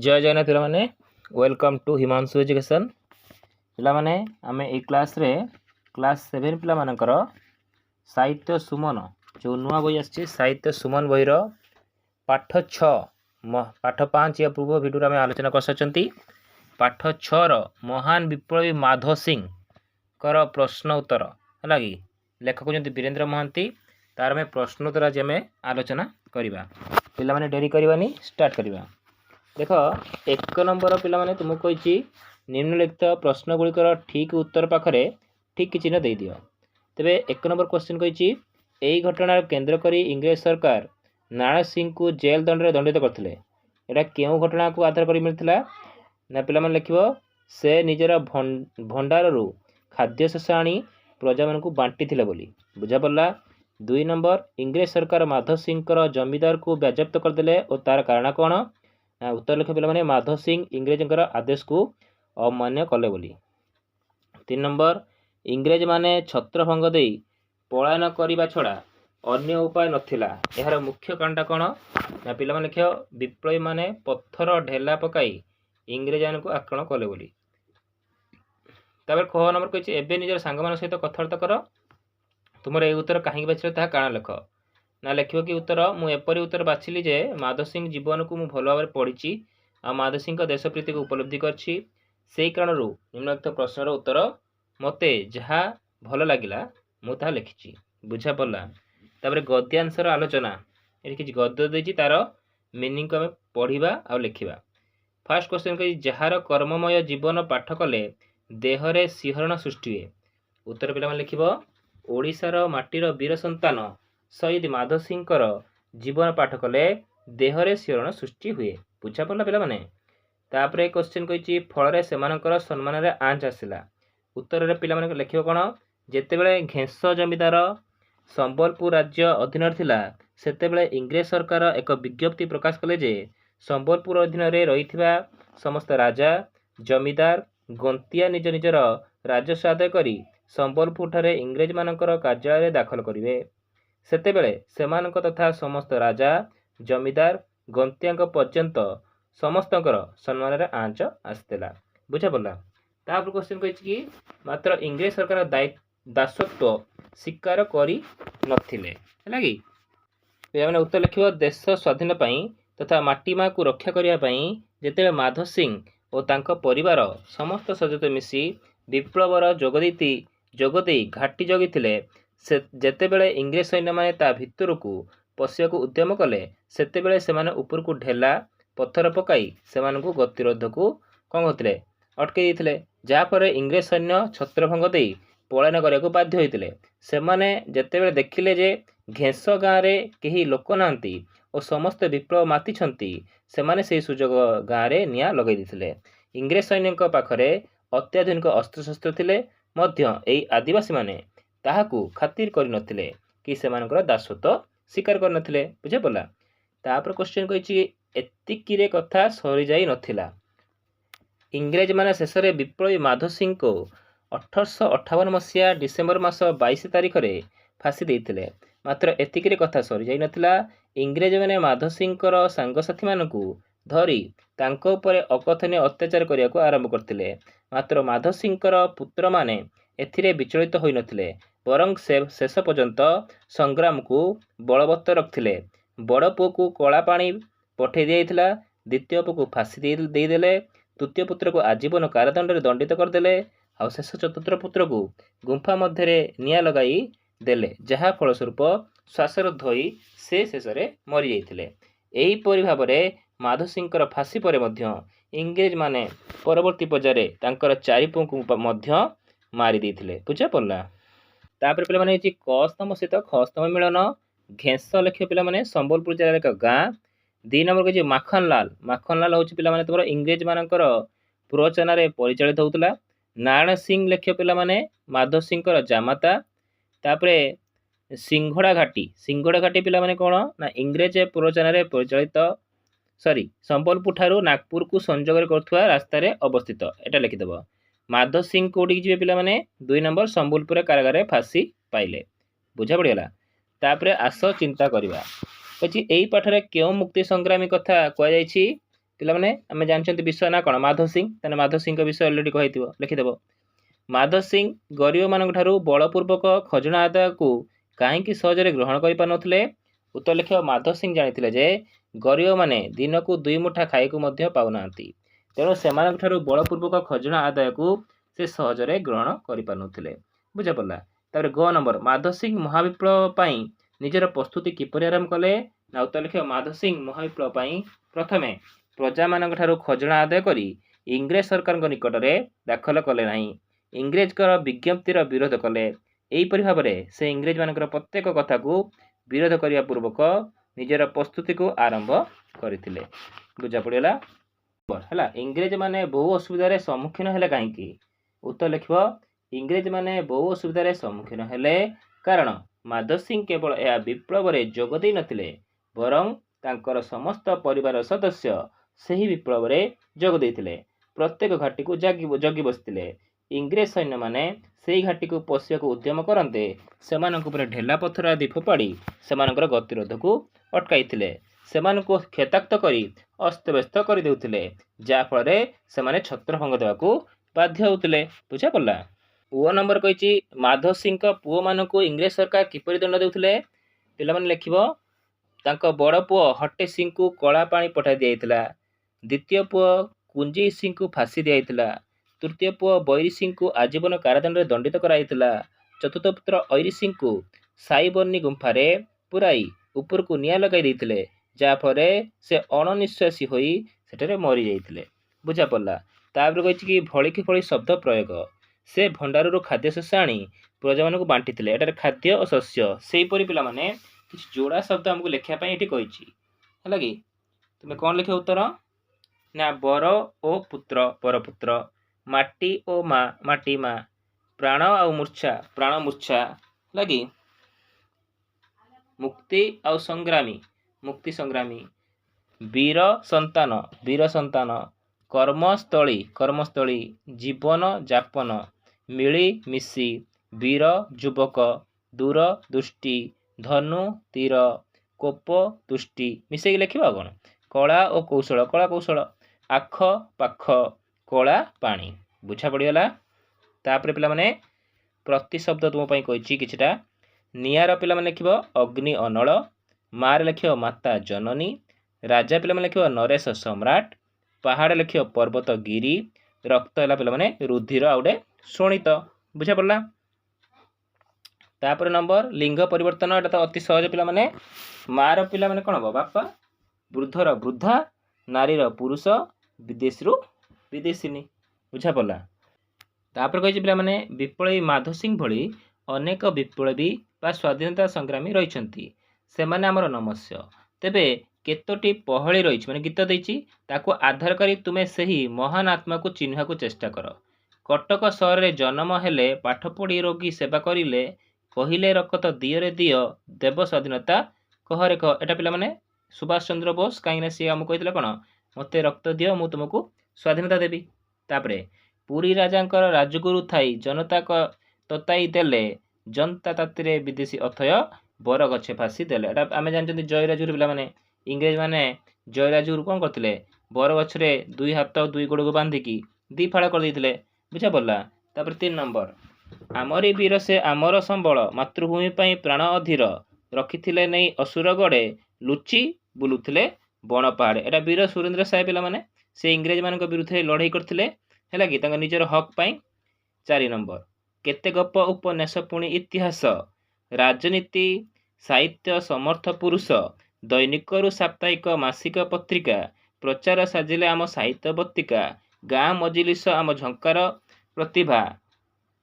जय जगन्नाथ पिला माने वेलकम टू हिमांशु एजुकेशन पिला माने आमे ए क्लास रे क्लास 7 पिला मानकर साहित्य सुमन जो नुआ बही आछि साहित्य सुमन बहीर पाठ 6 पाठ 5 या पूर्व वीडियो आमे आलोचना कर सचंती पाठ 6 रो महान विप्लवी माधव सिंह कर प्रश्न उत्तर हला कि लेखक जंती वीरेंद्र महांती तार में प्रश्न उत्तर आज आमे आलोचना करिबा पिला माने डेरी करबानी स्टार्ट करिबा देख एक नंबर पिला माने तुमको कही निम्नलिखित प्रश्नगुड़िकर ठीक उत्तर पाखरे ठीक चिन्ह दे दियो तेबे एक नंबर क्वेश्चन कही यही घटना केंद्र करी इंग्रेज सरकार नारायण सिंह को जेल दंड में दंडित करथिले एटा केउ घटना को आधार करी मिलथिला ना पिला माने लिखिबो से निजर भंडाररू खाद्य शस आनी प्रजा मन को बांटी थिले बोली बुझा पड़ला। 2 नंबर इंग्रेज सरकार माधव सिंह कर जमीदार को बाजप्त करदेले और तार कारण कौन उत्तर लिख पे माधव सिंह इंग्रेज आदेश को अमान्य कले बोली। 3 नंबर इंग्रेज माने छत्रभंग दे पलायन करने छड़ा अन्य उपाय नथिला यार मुख्य कारणटा कौन ना पिला लिख विप्लवी माने पत्थर ढेला पकाई इंग्रेज को आक्रमण कले बोली। ख नंबर कही एवं निजर सांग मान सहित कथबार्ता कर तुम ये उत्तर कहीं बाछिल ता कारण लिख ना लिख कि उत्तर मुझे उत्तर बाछिली जे माधव सिंह जीवन को मुझे भल भाव पढ़ी आ माधव सिंह देशप्रीति को उपलब्धि करछि से कारण निम्नलिखित प्रश्नर उत्तर मते जहाँ भल लगिला मुझे लिखी बुझा पड़ा। तापर गद्यांशर आलोचना ये गद्य देती तार मिनिंग को आम पढ़ा आ लिखा। फास्ट क्वेश्चन कही जार कर्ममय जीवन पाठ कले देहरे शिहरण सृष्टि हुए उत्तर पिला लिख ओडिशार माटीर वीर संतान शहीद माधव सिंह जीवन पाठ कले देहरे शिहरण सृष्टि हुए बुझा पड़ा पिला माने। तापर क्वेश्चन कही फल सम्मान रे आंच आसला उत्तर रे पिला माने लिखिबो कोन जेतेबेले घेंस जमीदार संबलपुर राज्य अधीन थिला सेतेबेले इंग्रेज सरकार एक विज्ञप्ति प्रकाश कले जे संबलपुर अधीन रे रहिथिबा समस्त राजा जमीदार गंतिया निज निजर राजस्व आदाय करी संबलपुर ठारे इंग्रेज मानकर कार्यालय दाखल करिवे सेतेबेले सेमानक तथा समस्त राजा जमीदार गंतिया पर्यंत समस्तकर सम्मान रे आंच आसतेला बुझा पड़ा। तापर क्वेश्चन कही मात्र इंग्रेज सरकार दासत्व स्वीकार करी नथिले हैला कि माने उत्तर लिखिबो देश स्वाधीन पई तथा माटी माँ को रक्षा करिया पई जेतेबेले माधव सिंह और तांको परिवार समस्त सहित मिसी विप्लवर जोगदे घाटी जगिथिले से जेतेबेले इंग्रेज सैन्य माने ता भितर को पशिया को उद्यम कले सेतेबेले सेमाने ऊपर को ढेला पत्थर पकाई सेमान को गतिरोध को कौन होते अटकई देते जहाँफल इंग्रेज सैन्य छत्रभंग दे पलायन करने को बाध्य होते सेमाने जेतेबेले देखिले जे घेंस गाँव में कहीं लोक नांती और समस्त विप्लव मातिछंती सेमाने से सुजोग गाँव में निआं लगई देथिले इंग्रेज सैन्य पाखरे अत्याधुनिक अस्त्रशस्त्र थिले मध्य एई आदिवासी माने ताहाकू खातिर करि नथिले कि सेमानकर दासत्व स्वीकार कर नथिले बुझे पड़ा। तापर क्वेश्चन कही एतिकिरे कथा सरी जाई नथिला इंग्रेज माने शेष में विप्लवी माधव सिंह को 1858 मसीहा डिसेम्बर मास 22 तारिख रे फांसी देइथिले मात्र एतिकिरे कथा सरी जाई नथिला इंग्रेज माने माधव सिंह सांगसाथी मानकू धरी तांको उपरे अकथनीय अत्याचार करिया को आरंभ करथिले मात्र माधव सिंह पुत्र माने एथिरे विचलित होई नथिले बरं शेष पर्यंत संग्राम को बलवत्तर रखथिले बड़ पुओ को कला पानी पठे दिया द्वितीय पुओ को फांसी देदेले तृतीय पुत्र को आजीवन कारादंड में दंडित करदेले आ शेष चतुर्थ पुत्र को गुंफा मध्य निआं लगाई देले जहा फलस्वरूप श्वासरुद्ध होई से शेष में मरी जाइथिले। एहीपरि भाव में माधव सिंह फांसी पर मध्य इंग्रेज माने परवर्ती पर्याय तांकर 4 पुओ को मध्य मारी देइथिले बुझा पड़ला। तापर पिला माने क स्तंभ सहित ख स्तंभ मिलन घेंस लिखे पिला माने संबलपुर जिले एक गाँ। 2 नंबर कही माखनलाल हूँ पिला माने तुम इंग्रेज मानकर प्ररोचना परिचालित होता। नारायण सिंह लिखे पिला माने माधव सिंह जामाता। तापरे सिंघड़ा घाटी पिला माने कौन ना इंग्रेज प्ररोचना परिचालित संबलपुर ठारू नागपुर को संजोग करुवा रास्तार अवस्थित एटा लिखिदेव। माधव सिंह कौटी जी पिला माने 2 नंबर संबलपुर कारागार फांसी पाइले बुझा पड़गला। तापरे आस चिंता करवा कही यही पाठरे क्यों मुक्ति संग्रामी कथा कहुई ପିଲାମାନେ ଆମେ ଜାଣିଛନ୍ତି ବିଷୟ ନା କ'ଣ ମାଧବ ସିଂ ତାହେଲେ ମାଧବ ସିଂଙ୍କ ବିଷୟ ଅଲରେଡ଼ି କହିଥିବ ଲେଖିଦେବ। ମାଧବ ସିଂ ଗରିବମାନଙ୍କ ଠାରୁ ବଳପୂର୍ବକ ଖଜଣା ଆଦାୟକୁ କାହିଁକି ସହଜରେ ଗ୍ରହଣ କରିପାରୁନଥିଲେ? ଉତ୍ତର ଲେଖିବ ମାଧବ ସିଂ ଜାଣିଥିଲେ ଯେ ଗରିବମାନେ ଦିନକୁ 2 ମୁଠା ଖାଇବାକୁ ମଧ୍ୟ ପାଉନାହାନ୍ତି, ତେଣୁ ସେମାନଙ୍କ ଠାରୁ ବଳପୂର୍ବକ ଖଜଣା ଆଦାୟକୁ ସେ ସହଜରେ ଗ୍ରହଣ କରିପାରୁନଥିଲେ। ବୁଝାପଡ଼ିଲା। ତାପରେ ଗ ନମ୍ବର ମାଧବ ସିଂ ମହାବିପ୍ଳବ ପାଇଁ ନିଜର ପ୍ରସ୍ତୁତି କିପରି ଆରମ୍ଭ କଲେ? ନା ଉତ୍ତର ଲେଖିବ ମାଧବ ସିଂ ମହାବିପ୍ଳବ ପାଇଁ ପ୍ରଥମେ ପ୍ରଜାମାନଙ୍କ ଠାରୁ ଖଜଣା ଆଦାୟ କରି ଇଂରେଜ ସରକାରଙ୍କ ନିକଟରେ ଦାଖଲ କଲେ ନାହିଁ, ଇଂରେଜଙ୍କର ବିଜ୍ଞପ୍ତିର ବିରୋଧ କଲେ। ଏହିପରି ଭାବରେ ସେ ଇଂରେଜମାନଙ୍କର ପ୍ରତ୍ୟେକ କଥାକୁ ବିରୋଧ କରିବା ପୂର୍ବକ ନିଜର ପ୍ରସ୍ତୁତିକୁ ଆରମ୍ଭ କରିଥିଲେ। ବୁଝାପଡ଼ିଗଲା ହେଲା। ଇଂରେଜମାନେ ବହୁ ଅସୁବିଧାରେ ସମ୍ମୁଖୀନ ହେଲେ କାହିଁକି? ଉତ୍ତର ଲେଖିବ ଇଂରେଜମାନେ ବହୁ ଅସୁବିଧାରେ ସମ୍ମୁଖୀନ ହେଲେ କାରଣ ମାଧବ ସିଂ କେବଳ ଏହା ବିପ୍ଳବରେ ଯୋଗ ଦେଇନଥିଲେ, ବରଂ ତାଙ୍କର ସମସ୍ତ ପରିବାର ସଦସ୍ୟ ସେହି ବିପ୍ଳବରେ ଯୋଗ ଦେଇଥିଲେ। ପ୍ରତ୍ୟେକ ଘାଟିକୁ ଜଗି ବସିଥିଲେ। ଇଂରେଜ ସୈନ୍ୟମାନେ ସେହି ଘାଟିକୁ ପଶିବାକୁ ଉଦ୍ୟମ କରନ୍ତେ ସେମାନଙ୍କ ଉପରେ ଢେଲା ପଥର ଆଦି ଫୋପାଡ଼ି ସେମାନଙ୍କର ଗତିରୋଧକୁ ଅଟକାଇଥିଲେ। ସେମାନଙ୍କୁ କ୍ଷତାକ୍ତ କରି ଅସ୍ତବ୍ୟସ୍ତ କରିଦେଉଥିଲେ, ଯାହାଫଳରେ ସେମାନେ ଛତ୍ରଭଙ୍ଗ ଦେବାକୁ ବାଧ୍ୟ ହେଉଥିଲେ। ବୁଝାପଡ଼ିଲା। ଓ ନମ୍ବର କହିଛି ମାଧବ ସିଂଙ୍କ ପୁଅମାନଙ୍କୁ ଇଂରେଜ ସରକାର କିପରି ଦଣ୍ଡ ଦେଉଥିଲେ? ପିଲାମାନେ ଲେଖିବ ତାଙ୍କ ବଡ଼ ପୁଅ ହଟେ ସିଂଙ୍କୁ କଳା ପାଣି ପଠାଇ ଦିଆଯାଇଥିଲା, ଦ୍ୱିତୀୟ ପୁଅ କୁଞ୍ଜି ସିଂଙ୍କୁ ଫାଶୀ ଦିଆଯାଇଥିଲା, ତୃତୀୟ ପୁଅ ବୈରୀ ସିଂଙ୍କୁ ଆଜୀବନ କାରାଦଣ୍ଡରେ ଦଣ୍ଡିତ କରାଯାଇଥିଲା, ଚତୁର୍ଥ ପୁତ୍ର ଐରୀ ସିଂଙ୍କୁ ସାଇବର୍ଣ୍ଣି ଗୁମ୍ଫାରେ ପୁରାଇ ଉପରକୁ ନିଆଁ ଲଗାଇ ଦେଇଥିଲେ, ଯାହାଫଳରେ ସେ ଅଣନିଶ୍ୱାସୀ ହୋଇ ସେଠାରେ ମରିଯାଇଥିଲେ। ବୁଝାପଡ଼ିଲା। ତାପରେ କହିଛି କି ଭଳିକି ଭଳି ଶବ୍ଦ ପ୍ରୟୋଗ। ସେ ଭଣ୍ଡାରରୁ ଖାଦ୍ୟଶସ୍ୟ ଆଣି ପ୍ରଜାମାନଙ୍କୁ ବାଣ୍ଟିଥିଲେ। ଏଠାରେ ଖାଦ୍ୟ ଓ ଶସ୍ୟ ସେହିପରି ପିଲାମାନେ କିଛି ଯୋଡ଼ା ଶବ୍ଦ ଆମକୁ ଲେଖିବା ପାଇଁ ଏଠି କହିଛି ହେଲା କି। ତୁମେ କ'ଣ ଲେଖିବ ଉତ୍ତର? ନା ବର ଓ ପୁତ୍ର ବରପୁତ୍ର, ମାଟି ଓ ମା ମାଟି ମା, ପ୍ରାଣ ଆଉ ମୂର୍ଚ୍ଛା ପ୍ରାଣ ମୂର୍ଚ୍ଛା ହେଲା କି, ମୁକ୍ତି ଆଉ ସଂଗ୍ରାମୀ ମୁକ୍ତି ସଂଗ୍ରାମୀ, ବୀର ସନ୍ତାନ, କର୍ମସ୍ଥଳୀ କର୍ମସ୍ଥଳୀ, ଜୀବନ ଯାପନ, ମିଳି ମିଶି, ବୀର ଯୁବକ, ଦୂର ଦୃଷ୍ଟି, ଧନୁ ତୀର, କୋପ ଦୃଷ୍ଟି। ମିଶେଇକି ଲେଖିବା ଆଉ କ'ଣ? କଳା ଓ କୌଶଳ କଳା କୌଶଳ, ଆଖ ପାଖ, କଳା ପାଣି। ବୁଝା ପଡ଼ିଗଲା। ତାପରେ ପିଲାମାନେ ପ୍ରତିଶବ୍ଦ ତୁମ ପାଇଁ କହିଛି କିଛିଟା। ନିଆଁର ପିଲାମାନେ ଲେଖିବ ଅଗ୍ନି ଅନଳ, ମାରେ ଲେଖିବ ମାତା ଜନନୀ, ରାଜା ପିଲାମାନେ ଲେଖିବ ନରେଶ ସମ୍ରାଟ, ପାହାଡ଼ ଲେଖିବ ପର୍ବତ ଗିରି, ରକ୍ତ ହେଲା ପିଲାମାନେ ରୁଧିର ଆଉ ଗୋଟେ ଶୋଣିତ। ବୁଝା ପଡ଼ିଲା। ତାପରେ ନମ୍ବର ଲିଙ୍ଗ ପରିବର୍ତ୍ତନ, ଏଟା ତ ଅତି ସହଜ ପିଲାମାନେ। ମାର ପିଲାମାନେ କ'ଣ ହେବ? ବାପା, ବୃଦ୍ଧର ବୃଦ୍ଧା, ନାରୀର ପୁରୁଷ, ବିଦେଶୀରୁ ବିଦେଶିନୀ। ବୁଝା ପଡ଼ିଲା। ତାପରେ କହିଛି ପିଲାମାନେ ବିପ୍ଳବୀ ମାଧବ ସିଂ ଭଳି ଅନେକ ବିପ୍ଳବୀ ବା ସ୍ୱାଧୀନତା ସଂଗ୍ରାମୀ ରହିଛନ୍ତି, ସେମାନେ ଆମର ନମସ୍ୟ। ତେବେ କେତୋଟି ପହଳି ରହିଛି ମାନେ ଗୀତ ଦେଇଛି, ତାକୁ ଆଧାର କରି ତୁମେ ସେହି ମହାନ ଆତ୍ମାକୁ ଚିହ୍ନିବାକୁ ଚେଷ୍ଟା କର। କଟକ ସହରରେ ଜନ୍ମ ହେଲେ, ପାଠ ପଢ଼ି ରୋଗୀ ସେବା କରିଲେ, କହିଲେ ରକତ ଦିଅରେ ଦିଅ, ଦେବ ସ୍ୱାଧୀନତା କହରେ କହ। ଏଟା ପିଲାମାନେ ସୁଭାଷ ଚନ୍ଦ୍ର ବୋଷ, କାହିଁକିନା ସିଏ ଆମକୁ କହିଥିଲେ କ'ଣ? ମୋତେ ରକ୍ତ ଦିଅ, ମୁଁ ତୁମକୁ ସ୍ୱାଧୀନତା ଦେବି। ତାପରେ ପୁରୀ ରାଜାଙ୍କର ରାଜଗୁରୁ ଥାଇ ଜନତା ତତାଇ ଦେଲେ, ଜନତା ତାତିରେ ବିଦେଶୀ ଅଥୟ ବରଗଛେ ଫାଶୀ ଦେଲେ। ଏଟା ଆମେ ଜାଣିଛନ୍ତି ଜୟରାଜଗୁରୁ ପିଲାମାନେ। ଇଂରେଜମାନେ ଜୟରାଜଗୁରୁ କ'ଣ କରିଥିଲେ? ବରଗଛରେ 2 ହାତ 2 ଗୋଡ଼କୁ ବାନ୍ଧିକି 2 ଫାଳ କରିଦେଇଥିଲେ। ବୁଝା ପଡ଼ିଲା। ତାପରେ 3 ନମ୍ବର ଆମରି ବୀର ସେ ଆମର ସମ୍ବଳ, ମାତୃଭୂମି ପାଇଁ ପ୍ରାଣ ଅଧୀର, ରଖିଥିଲେ ନେଇ ଅସୁର ଗଡ଼େ, ଲୁଚି ବୁଲୁଥିଲେ ବଣ ପାହାଡ଼େ। ଏଟା ବୀର ସୁରେନ୍ଦ୍ର ସାଏ ପିଲାମାନେ, ସେ ଇଂରେଜମାନଙ୍କ ବିରୁଦ୍ଧରେ ଲଢ଼େଇ କରିଥିଲେ ହେଲା କି, ତାଙ୍କ ନିଜର ହକ୍ ପାଇଁ। 4 ନମ୍ବର କେତେ ଗପ ଉପନ୍ୟାସ ପୁଣି ଇତିହାସ, ରାଜନୀତି ସାହିତ୍ୟ ସମର୍ଥ ପୁରୁଷ, ଦୈନିକରୁ ସାପ୍ତାହିକ ମାସିକ ପତ୍ରିକା, ପ୍ରଚାର ସାଜିଲେ ଆମ ସାହିତ୍ୟ ବତ୍ତିକା, ଗାଁ ମଜଲିସ ଆମ ଝଙ୍କାର ପ୍ରତିଭା,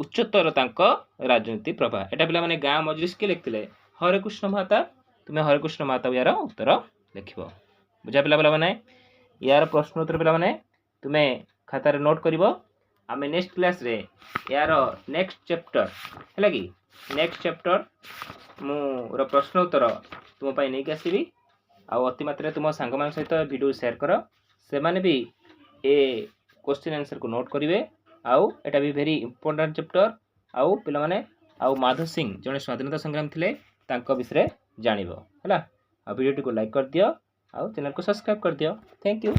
ଉଚ୍ଚତର ତାଙ୍କ ରାଜନୀତି ପ୍ରଭା। ଏଟା ପିଲାମାନେ ଗାଁ ମଜଲିସ କିଏ ଲେଖିଥିଲେ? ହରେକୃଷ୍ଣ ମହାତାବ। ତୁମେ ହରେକୃଷ୍ଣ ମହାତାବ ୟାର ଉତ୍ତର ଲେଖିବ। ବୁଝା ପିଲାମାନେ। ୟାର ପ୍ରଶ୍ନ ଉତ୍ତର ପିଲାମାନେ ତୁମେ ଖାତାରେ ନୋଟ୍ କରିବ। ଆମେ ନେକ୍ସଟ କ୍ଲାସ୍ରେ ୟାର ନେକ୍ସଟ ଚ୍ୟାପ୍ଟର ହେଲା କି, ନେକ୍ସଟ ଚ୍ୟାପ୍ଟର ମୋର ପ୍ରଶ୍ନ ଉତ୍ତର ତୁମ ପାଇଁ ନେଇକି ଆସିବି। ଆଉ ଅତି ମାତ୍ରାରେ ତୁମ ସାଙ୍ଗମାନଙ୍କ ସହିତ ଭିଡ଼ିଓ ସେୟାର କର, ସେମାନେ ବି ଏ କ୍ୱେଶ୍ଚିନ୍ ଆନ୍ସରକୁ ନୋଟ୍ କରିବେ। ଆଉ ଏଟା ବି ଭେରି ଇମ୍ପୋର୍ଟାଣ୍ଟ ଚ୍ୟାପ୍ଟର। ଆଉ ପିଲାମାନେ ଆଉ ମାଧବ ସିଂ ଜଣେ ସ୍ୱାଧୀନତା ସଂଗ୍ରାମୀ ଥିଲେ, ତାଙ୍କ ବିଷୟରେ ଜାଣିବ ହେଲା। ଆଉ ଭିଡ଼ିଓଟିକୁ ଲାଇକ୍ କରିଦିଅ ଆଉ ଚ୍ୟାନେଲକୁ ସବସ୍କ୍ରାଇବ୍ କରିଦିଅ। Thank you.